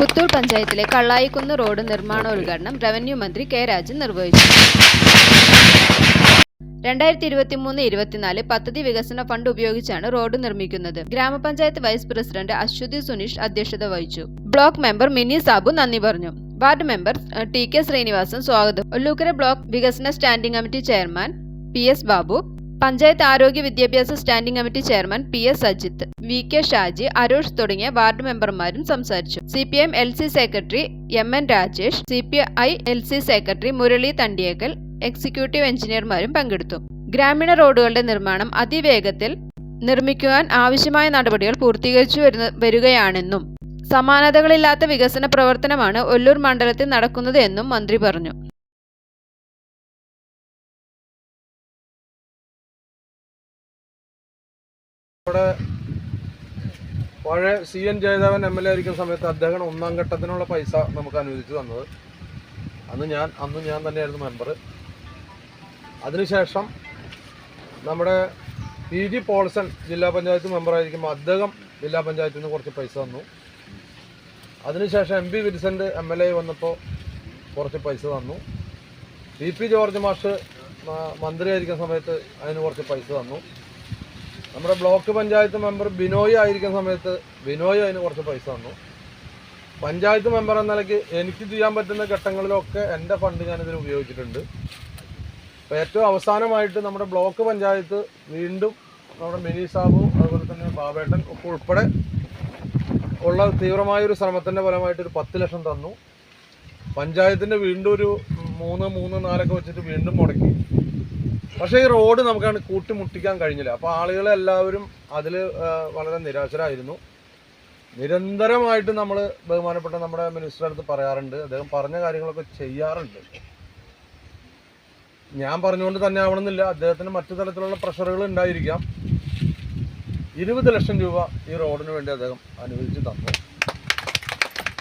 പുത്തൂർ പഞ്ചായത്തിലെ കള്ളായിക്കുന്ന് റോഡ് നിർമ്മാണോദ്ഘാടനം റവന്യൂ മന്ത്രി കെ രാജൻ നിർവഹിച്ചു. 2023-24 പദ്ധതി വികസന ഫണ്ട് ഉപയോഗിച്ചാണ് റോഡ് നിർമ്മിക്കുന്നത്. ഗ്രാമപഞ്ചായത്ത് വൈസ് പ്രസിഡന്റ് അശ്വതി സുനീഷ് അധ്യക്ഷത വഹിച്ചു. ബ്ലോക്ക് മെമ്പർ മിനി സാബു നന്ദി പറഞ്ഞു. Ward member T K Srinivasan സ്വാഗതം. ഒല്ലൂക്കര ബ്ലോക്ക് വികസന standing committee chairman P S Babu, panchayat ആരോഗ്യ വിദ്യാഭ്യാസ standing committee chairman P S Ajith, V K Shaji, Arosh തുടങ്ങിയ വാർഡ് മെമ്പർമാരും സംസാരിച്ചു. CPM LC secretary MN Rajesh, CPI LC secretary Murali Thandiyekkal, executive എഞ്ചിനീയർമാരും പങ്കെടുത്തു. ഗ്രാമീണ റോഡുകളുടെ നിർമ്മാണം അതിവേഗത്തിൽ നിർമ്മിക്കുവാൻ ആവശ്യമായ നടപടികൾ പൂർത്തീകരിച്ചു വരികയാണെന്നും സമാനതകളില്ലാത്ത വികസന പ്രവർത്തനമാണ് ഒല്ലൂർ മണ്ഡലത്തിൽ നടക്കുന്നത് എന്നും മന്ത്രി പറഞ്ഞു. നമ്മുടെ പഴയ CN ജയദേവൻ MLA ആയിരിക്കുന്ന സമയത്ത് അദ്ദേഹം ഒന്നാം ഘട്ടത്തിനുള്ള പൈസ നമുക്ക് അനുവദിച്ചു തന്നത്. അന്ന് ഞാൻ തന്നെയായിരുന്നു മെമ്പർ. അതിനുശേഷം നമ്മുടെ PG പോൾസൺ ജില്ലാ പഞ്ചായത്ത് മെമ്പറായിരിക്കുമ്പോൾ അദ്ദേഹം ജില്ലാ പഞ്ചായത്തിൽ നിന്ന് കുറച്ച് പൈസ തന്നു. അതിനുശേഷം MP വിൻസെൻ്റ് MLA വന്നപ്പോൾ കുറച്ച് പൈസ തന്നു. VP ജോർജ് മാഷ് മന്ത്രിയായിരിക്കുന്ന സമയത്ത് അതിന് കുറച്ച് പൈസ തന്നു. നമ്മുടെ ബ്ലോക്ക് പഞ്ചായത്ത് മെമ്പർ ബിനോയ് ആയിരിക്കുന്ന സമയത്ത് ബിനോയ് അതിന് കുറച്ച് പൈസ തന്നു. പഞ്ചായത്ത് മെമ്പർ എന്ന നിലയ്ക്ക് എനിക്ക് ചെയ്യാൻ പറ്റുന്ന ഘട്ടങ്ങളിലൊക്കെ എൻ്റെ ഫണ്ട് ഞാനിതിന് ഉപയോഗിച്ചിട്ടുണ്ട്. അപ്പോൾ ഏറ്റവും അവസാനമായിട്ട് നമ്മുടെ ബ്ലോക്ക് പഞ്ചായത്ത് വീണ്ടും നമ്മുടെ മിനി സാബു, അതുപോലെ തന്നെ ബാബേട്ടൻ ഒക്കെ ഉൾപ്പെടെ ഉള്ള തീവ്രമായൊരു ശ്രമത്തിൻ്റെ ഫലമായിട്ട് ഒരു 10 ലക്ഷം തന്നു. പഞ്ചായത്തിൻ്റെ വീണ്ടും ഒരു 3-4 വെച്ചിട്ട് വീണ്ടും മുടക്കി. പക്ഷേ ഈ റോഡ് നമുക്കാണ് കൂട്ടിമുട്ടിക്കാൻ കഴിഞ്ഞില്ല. അപ്പോൾ ആളുകളെല്ലാവരും അതിൽ വളരെ നിരാശരായിരുന്നു. നിരന്തരമായിട്ട് നമ്മൾ ബഹുമാനപ്പെട്ട നമ്മുടെ മിനിസ്റ്റർ അടുത്ത് പറയാറുണ്ട്, അദ്ദേഹം പറഞ്ഞ കാര്യങ്ങളൊക്കെ ചെയ്യാറുണ്ട്. ഞാൻ പറഞ്ഞുകൊണ്ട് തന്നെ ആവണമെന്നില്ല, അദ്ദേഹത്തിന് മറ്റു തരത്തിലുള്ള പ്രഷറുകൾ ഉണ്ടായിരിക്കാം. 20 ലക്ഷം രൂപ ഈ റോഡിന് വേണ്ടി അദ്ദേഹം അനുവദിച്ച് തന്നു.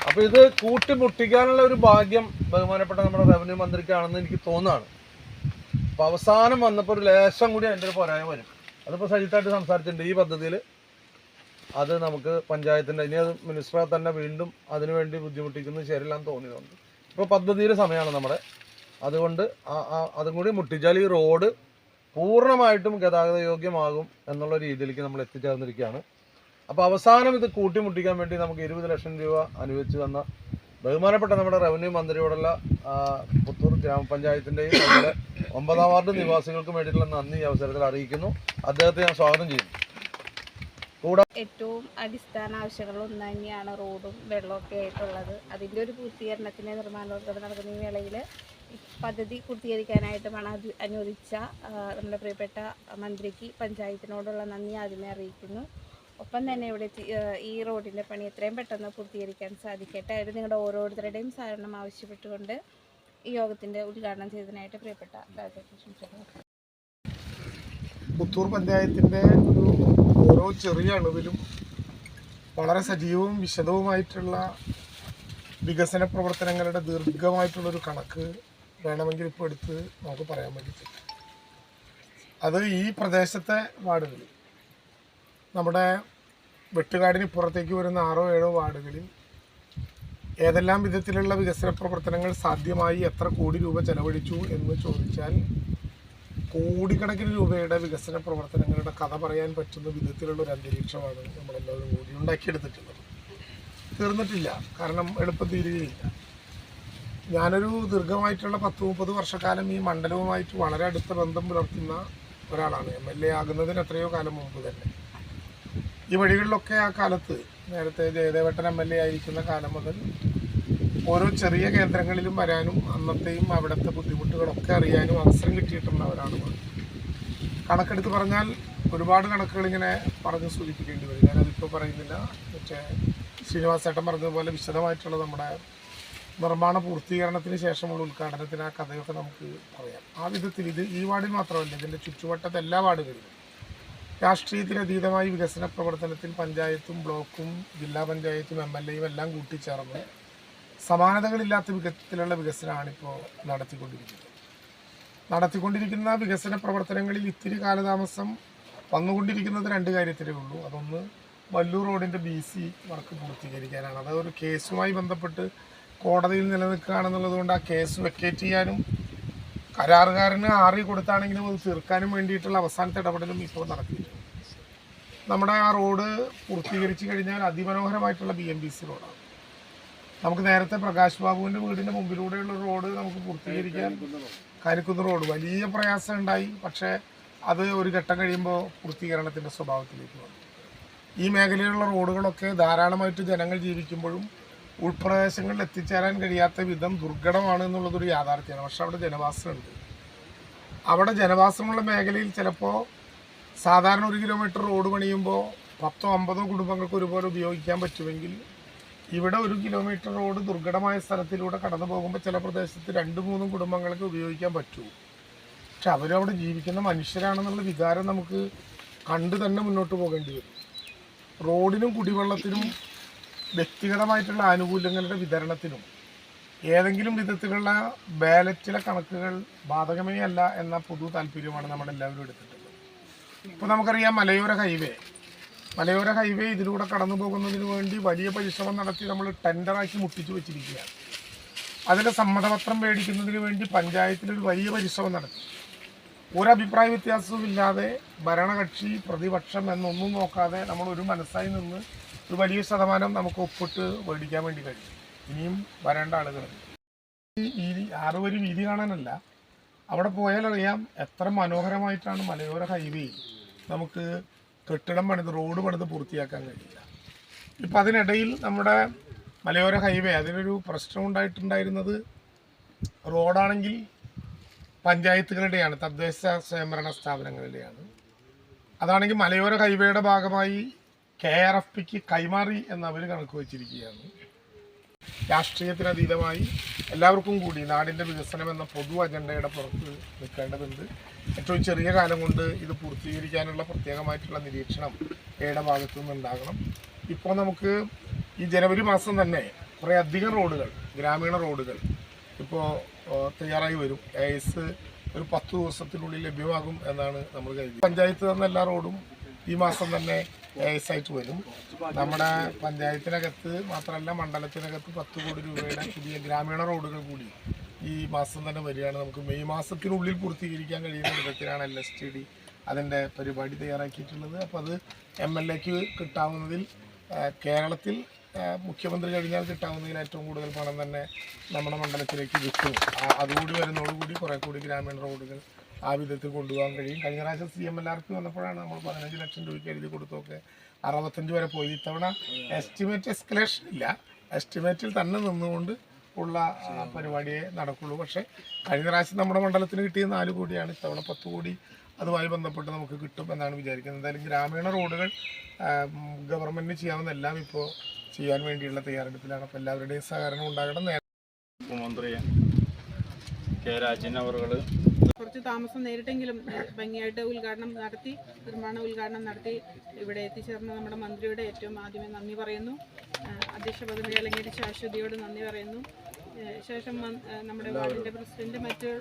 അപ്പോൾ ഇത് കൂട്ടിമുട്ടിക്കാനുള്ള ഒരു ഭാഗ്യം ബഹുമാനപ്പെട്ട നമ്മുടെ റവന്യൂ മന്ത്രിക്കാണെന്ന് എനിക്ക് തോന്നുകയാണ്. അപ്പോൾ അവസാനം വന്നപ്പോൾ ഒരു ലേശം കൂടി അതിൻ്റെ ഒരു പോരായ്മ വരും. അതിപ്പോൾ സജിത്തായിട്ട് സംസാരിച്ചിട്ടുണ്ട്. ഈ പദ്ധതിയിൽ അത് നമുക്ക് പഞ്ചായത്തിൻ്റെ ഇനി അത് മിനിസ്റ്ററെ തന്നെ വീണ്ടും അതിനുവേണ്ടി ബുദ്ധിമുട്ടിക്കുന്നത് ശരിയല്ലാന്ന് തോന്നിയതുകൊണ്ട് ഇപ്പോൾ പദ്ധതിയുടെ സമയമാണ് നമ്മുടെ. അതുകൊണ്ട് അതും കൂടി മുട്ടിച്ചാൽ ഈ റോഡ് പൂർണ്ണമായിട്ടും ഗതാഗത യോഗ്യമാകും എന്നുള്ള രീതിയിലേക്ക് നമ്മൾ എത്തിച്ചേർന്നിരിക്കുകയാണ്. അപ്പോൾ അവസാനം ഇത് കൂട്ടിമുട്ടിക്കാൻ വേണ്ടി നമുക്ക് 20 ലക്ഷം രൂപ അനുവദിച്ചു തന്ന ബഹുമാനപ്പെട്ട നമ്മുടെ റവന്യൂ മന്ത്രിയോടുള്ള പുത്തൂർ ഗ്രാമപഞ്ചായത്തിൻ്റെയും അതുപോലെ 9ാം വാർഡ് നിവാസികൾക്കും വേണ്ടിയിട്ടുള്ള നന്ദി ഈ അവസരത്തിൽ അറിയിക്കുന്നു. അദ്ദേഹത്തെ ഞാൻ സ്വാഗതം ചെയ്യുന്നു. കൂടാതെ ഏറ്റവും അടിസ്ഥാന ആവശ്യങ്ങളിൽ ഒന്ന് തന്നെയാണ് റോഡും വെള്ളമൊക്കെ ആയിട്ടുള്ളത്. അതിൻ്റെ ഒരു പൂർത്തീകരണത്തിന് നിർമ്മാണോദ്ഘാടനം നടക്കുന്ന ഈ വേളയിൽ പദ്ധതി പൂർത്തീകരിക്കാനായിട്ട് പണം അനുവദിച്ച നമ്മുടെ പ്രിയപ്പെട്ട മന്ത്രിക്ക് പഞ്ചായത്തിനോടുള്ള നന്ദി ആദ്യമേ അറിയിക്കുന്നു. ഒപ്പം തന്നെ ഇവിടെ ഈ റോഡിൻ്റെ പണി എത്രയും പെട്ടെന്ന് പൂർത്തീകരിക്കാൻ സാധിക്കട്ടെ. അതിൽ നിങ്ങളുടെ ഓരോരുത്തരുടെയും സഹകരണം ആവശ്യപ്പെട്ടുകൊണ്ട് ഈ യോഗത്തിൻ്റെ ഉദ്ഘാടനം ചെയ്തതിനായിട്ട് പ്രിയപ്പെട്ട രാജകൃഷ്ണൻ. പുത്തൂർ പഞ്ചായത്തിൻ്റെ ഓരോ ചെറിയ അളവിലും വളരെ സജീവവും വിശദവുമായിട്ടുള്ള വികസന പ്രവർത്തനങ്ങളുടെ ദീർഘമായിട്ടുള്ളൊരു കണക്ക് വേണമെങ്കിൽ ഇപ്പോൾ എടുത്ത് നമുക്ക് പറയാൻ വേണ്ടിയിട്ട് അത് ഈ പ്രദേശത്തെ വാർഡുകളിൽ നമ്മുടെ വെട്ടുകാടിന് പുറത്തേക്ക് വരുന്ന 6-7 വാർഡുകളിൽ ഏതെല്ലാം വിധത്തിലുള്ള വികസന പ്രവർത്തനങ്ങൾ സാധ്യമായി എത്ര കോടി രൂപ ചെലവഴിച്ചു എന്ന് ചോദിച്ചാൽ കോടിക്കണക്കിന് രൂപയുടെ വികസന പ്രവർത്തനങ്ങളുടെ കഥ പറയാൻ പറ്റുന്ന വിധത്തിലുള്ള ഒരു അന്തരീക്ഷമാണ് നമ്മളെല്ലാവരും കൂടി ഉണ്ടാക്കിയെടുത്തിട്ടുള്ളത്. തീർന്നിട്ടില്ല, കാരണം എളുപ്പം തീരുകയില്ല. ഞാനൊരു ദീർഘമായിട്ടുള്ള 10-30 വർഷക്കാലം ഈ മണ്ഡലവുമായിട്ട് വളരെ അടുത്ത ബന്ധം പുലർത്തുന്ന ഒരാളാണ്. MLA ആകുന്നതിന് എത്രയോ കാലം മുമ്പ് തന്നെ ഈ വഴികളിലൊക്കെ ആ കാലത്ത് നേരത്തെ ജയദേവേട്ടൻ MLA ആയിരിക്കുന്ന കാലം മുതൽ ഓരോ ചെറിയ കേന്ദ്രങ്ങളിലും വരാനും അന്നത്തെയും അവിടുത്തെ ബുദ്ധിമുട്ടുകളൊക്കെ അറിയാനും അവസരം കിട്ടിയിട്ടുള്ളവരാണ്. കണക്കെടുത്ത് പറഞ്ഞാൽ ഒരുപാട് കണക്കുകൾ ഇങ്ങനെ പറഞ്ഞ് സൂചിപ്പിക്കേണ്ടി വരും. ഞാനതിപ്പോൾ പറയുന്നില്ല. മറ്റേ ശ്രീനിവാസേട്ടൻ പറഞ്ഞതുപോലെ വിശദമായിട്ടുള്ള നമ്മുടെ നിർമ്മാണ പൂർത്തീകരണത്തിന് ശേഷമുള്ള ഉദ്ഘാടനത്തിന് ആ കഥയൊക്കെ നമുക്ക് പറയാം. ആ വിധത്തിൽ ഇത് ഈ വാർഡിൽ മാത്രമല്ല, ഇതിൻ്റെ ചുറ്റുവട്ടത്തെ എല്ലാ വാർഡുകളിലും രാഷ്ട്രീയത്തിനതീതമായി വികസന പ്രവർത്തനത്തിൽ പഞ്ചായത്തും ബ്ലോക്കും ജില്ലാ പഞ്ചായത്തും MLAയും എല്ലാം കൂട്ടിച്ചേർന്ന് സമാനതകളില്ലാത്ത വിധത്തിലുള്ള വികസനമാണിപ്പോൾ നടത്തിക്കൊണ്ടിരിക്കുന്ന വികസന പ്രവർത്തനങ്ങളിൽ ഇത്തിരി കാലതാമസം വന്നുകൊണ്ടിരിക്കുന്നത് 2 കാര്യത്തിലേ ഉള്ളൂ. അതൊന്ന് വല്ലൂർ റോഡിൻ്റെ BC വർക്ക് പൂർത്തീകരിക്കാനാണ്. അത് ഒരു കേസുമായി ബന്ധപ്പെട്ട് കോടതിയിൽ നിലനിൽക്കുകയാണെന്നുള്ളത് കൊണ്ട് ആ കേസ് വെക്കേറ്റ് ചെയ്യാനും കരാറുകാരന് ആറി കൊടുത്താണെങ്കിലും അത് തീർക്കാനും വേണ്ടിയിട്ടുള്ള അവസാനത്തെ ഇടപെടലും ഇപ്പോൾ നടത്തിയിട്ടുണ്ട്. നമ്മുടെ ആ റോഡ് പൂർത്തീകരിച്ച് കഴിഞ്ഞാൽ അതിമനോഹരമായിട്ടുള്ള BMBC റോഡാണ്. നമുക്ക് നേരത്തെ പ്രകാശ് ബാബുവിൻ്റെ വീടിൻ്റെ മുമ്പിലൂടെയുള്ള റോഡ് നമുക്ക് പൂർത്തീകരിക്കാൻ കരിക്കുന്ന് റോഡ് വലിയ പ്രയാസം ഉണ്ടായി. പക്ഷേ അത് ഒരു ഘട്ടം കഴിയുമ്പോൾ പൂർത്തീകരണത്തിൻ്റെ സ്വഭാവത്തിലേക്ക് വന്നു. ഈ മേഖലയിലുള്ള റോഡുകളൊക്കെ ധാരാളമായിട്ട് ജനങ്ങൾ ജീവിക്കുമ്പോഴും ഉൾപ്രദേശങ്ങളിൽ എത്തിച്ചേരാൻ കഴിയാത്ത വിധം ദുർഘടമാണ് എന്നുള്ളതൊരു യാഥാർത്ഥ്യമാണ്. പക്ഷെ അവിടെ ജനവാസമുണ്ട്. അവിടെ ജനവാസമുള്ള മേഖലയിൽ ചിലപ്പോൾ സാധാരണ 1 കിലോമീറ്റർ റോഡ് പണിയുമ്പോൾ 10-50 കുടുംബങ്ങൾക്ക് ഒരുപോലെ ഉപയോഗിക്കാൻ പറ്റുമെങ്കിൽ ഇവിടെ 1 കിലോമീറ്റർ റോഡ് ദുർഘടമായ സ്ഥലത്തിലൂടെ കടന്നു പോകുമ്പോൾ ചില പ്രദേശത്ത് 2-3 കുടുംബങ്ങൾക്ക് ഉപയോഗിക്കാൻ പറ്റൂ. പക്ഷെ അവരവിടെ ജീവിക്കുന്ന മനുഷ്യരാണെന്നുള്ള വികാരം നമുക്ക് കണ്ടു തന്നെ മുന്നോട്ട് പോകേണ്ടി വരും. റോഡിനും കുടിവെള്ളത്തിനും വ്യക്തിഗതമായിട്ടുള്ള ആനുകൂല്യങ്ങളുടെ വിതരണത്തിനും ഏതെങ്കിലും വിധത്തിലുള്ള ബാലറ്റിലെ കണക്കുകൾ ബാധകമേ അല്ല എന്ന പൊതു താല്പര്യമാണ് നമ്മളെല്ലാവരും എടുത്തിട്ടുള്ളത്. ഇപ്പോൾ നമുക്കറിയാം മലയോര ഹൈവേ ഇതിലൂടെ കടന്നു പോകുന്നതിന് വേണ്ടി വലിയ പരിശ്രമം നടത്തി നമ്മൾ ടെൻഡറാക്കി മുട്ടിച്ചു വെച്ചിരിക്കുകയാണ്. അതിൻ്റെ സമ്മതപത്രം മേടിക്കുന്നതിന് വേണ്ടി പഞ്ചായത്തിലൊരു വലിയ പരിശ്രമം നടത്തി. ഒരഭിപ്രായ വ്യത്യാസവും ഇല്ലാതെ ഭരണകക്ഷി പ്രതിപക്ഷം എന്നൊന്നും നോക്കാതെ നമ്മൾ ഒരു മനസ്സായി നിന്ന് ഒരു വലിയ ശതമാനം നമുക്ക് ഒപ്പിട്ട് മേടിക്കാൻ വേണ്ടി കഴിയും. ഇനിയും വരേണ്ട ആളുകളുണ്ട്. ഈ 6 വരി വീതി കാണാനല്ല, അവിടെ പോയാൽ അറിയാം എത്ര മനോഹരമായിട്ടാണ് മലയോര ഹൈവേയിൽ നമുക്ക് കെട്ടിടം പണിത് റോഡ് പണിത് പൂർത്തിയാക്കാൻ കഴിയില്ല. ഇപ്പം അതിനിടയിൽ നമ്മുടെ മലയോര ഹൈവേ അതിനൊരു പ്രശ്നം ഉണ്ടായിട്ടുണ്ടായിരുന്നത് റോഡാണെങ്കിൽ പഞ്ചായത്തുകളുടെയാണ്, തദ്ദേശ സ്വയംഭരണ സ്ഥാപനങ്ങളുടെയാണ്. അതാണെങ്കിൽ മലയോര ഹൈവേയുടെ ഭാഗമായി KRFPക്ക് കൈമാറി എന്ന് അവർ കണക്ക് വച്ചിരിക്കുകയാണ്. രാഷ്ട്രീയത്തിനതീതമായി എല്ലാവർക്കും കൂടി നാടിൻ്റെ വികസനം എന്ന പൊതു അജണ്ടയുടെ പുറത്ത് നിൽക്കേണ്ടതുണ്ട്. ഏറ്റവും ചെറിയ കാലം കൊണ്ട് ഇത് പൂർത്തീകരിക്കാനുള്ള പ്രത്യേകമായിട്ടുള്ള നിരീക്ഷണം എയുടെ ഭാഗത്തു നിന്നുണ്ടാകണം. ഇപ്പോൾ നമുക്ക് ഈ ജനുവരി മാസം തന്നെ കുറേ അധികം റോഡുകൾ, ഗ്രാമീണ റോഡുകൾ ഇപ്പോൾ തയ്യാറായി വരും. AIS ഒരു 10 ദിവസത്തിനുള്ളിൽ ലഭ്യമാകും എന്നാണ് നമ്മൾ കരുതുന്നത്. പഞ്ചായത്ത് തന്ന എല്ലാ റോഡും ഈ മാസം തന്നെ AIS ആയിട്ട് വരും. നമ്മുടെ പഞ്ചായത്തിനകത്ത് മാത്രമല്ല മണ്ഡലത്തിനകത്ത് 10 കോടി രൂപയുടെ പുതിയ ഗ്രാമീണ റോഡുകൾ കൂടി ഈ മാസം തന്നെ വരികയാണ്. നമുക്ക് മെയ് മാസത്തിനുള്ളിൽ പൂർത്തീകരിക്കാൻ കഴിയുന്ന വിധത്തിലാണ് LSTD അതിൻ്റെ പരിപാടി തയ്യാറാക്കിയിട്ടുള്ളത്. അപ്പോൾ അത് MLAക്ക് കിട്ടാവുന്നതിൽ കേരളത്തിൽ മുഖ്യമന്ത്രി കഴിഞ്ഞാൽ കിട്ടാവുന്നതിൽ ഏറ്റവും കൂടുതൽ പണം തന്നെ നമ്മുടെ മണ്ഡലത്തിലേക്ക് കിട്ടും. അതുകൂടി വരുന്നതോടുകൂടി കുറേ കൂടി ഗ്രാമീണ റോഡുകൾ ആ വിധത്തിൽ കൊണ്ടുപോകാൻ കഴിയും. കഴിഞ്ഞ പ്രാവശ്യം CMLRP വന്നപ്പോഴാണ് നമ്മൾ 15 ലക്ഷം രൂപയ്ക്ക് എഴുതി കൊടുത്തൊക്കെ 65 വരെ പോയി. ഇത്തവണ എസ്റ്റിമേറ്റ് എസ്കലേഷൻ ഇല്ല, എസ്റ്റിമേറ്റിൽ തന്നെ നിന്നുകൊണ്ട് ഉള്ള പരിപാടിയെ നടക്കുള്ളൂ. പക്ഷേ കഴിഞ്ഞ പ്രാവശ്യം നമ്മുടെ മണ്ഡലത്തിന് കിട്ടിയത് 4 കോടിയാണ്. ഇത്തവണ 10 കോടി അതുമായി ബന്ധപ്പെട്ട് നമുക്ക് കിട്ടും എന്നാണ് വിചാരിക്കുന്നത്. എന്തായാലും ഗ്രാമീണ റോഡുകൾ ഗവൺമെൻറ്റിന് ചെയ്യാവുന്ന എല്ലാം ഇപ്പോൾ ചെയ്യാൻ വേണ്ടിയുള്ള തയ്യാറെടുപ്പിലാണ്. അപ്പോൾ എല്ലാവരുടെയും സഹകരണം ഉണ്ടാകണം. മുഖ്യമന്ത്രി കെ രാജൻ അവറുകൾ കുറച്ച് താമസം നേരിട്ടെങ്കിലും ഭംഗിയായിട്ട് നിർമ്മാണ ഉദ്ഘാടനം നടത്തി ഇവിടെ എത്തിച്ചേർന്ന നമ്മുടെ മന്ത്രിയുടെ ഏറ്റവും ആദ്യമേ നന്ദി പറയുന്നു. അധ്യക്ഷ പദവി അലങ്കരിച്ച അശ്വതിയോട് നന്ദി പറയുന്നു. ശേഷം നമ്മുടെ വാർഡിൻ്റെ പ്രസിഡന്റ് മറ്റ്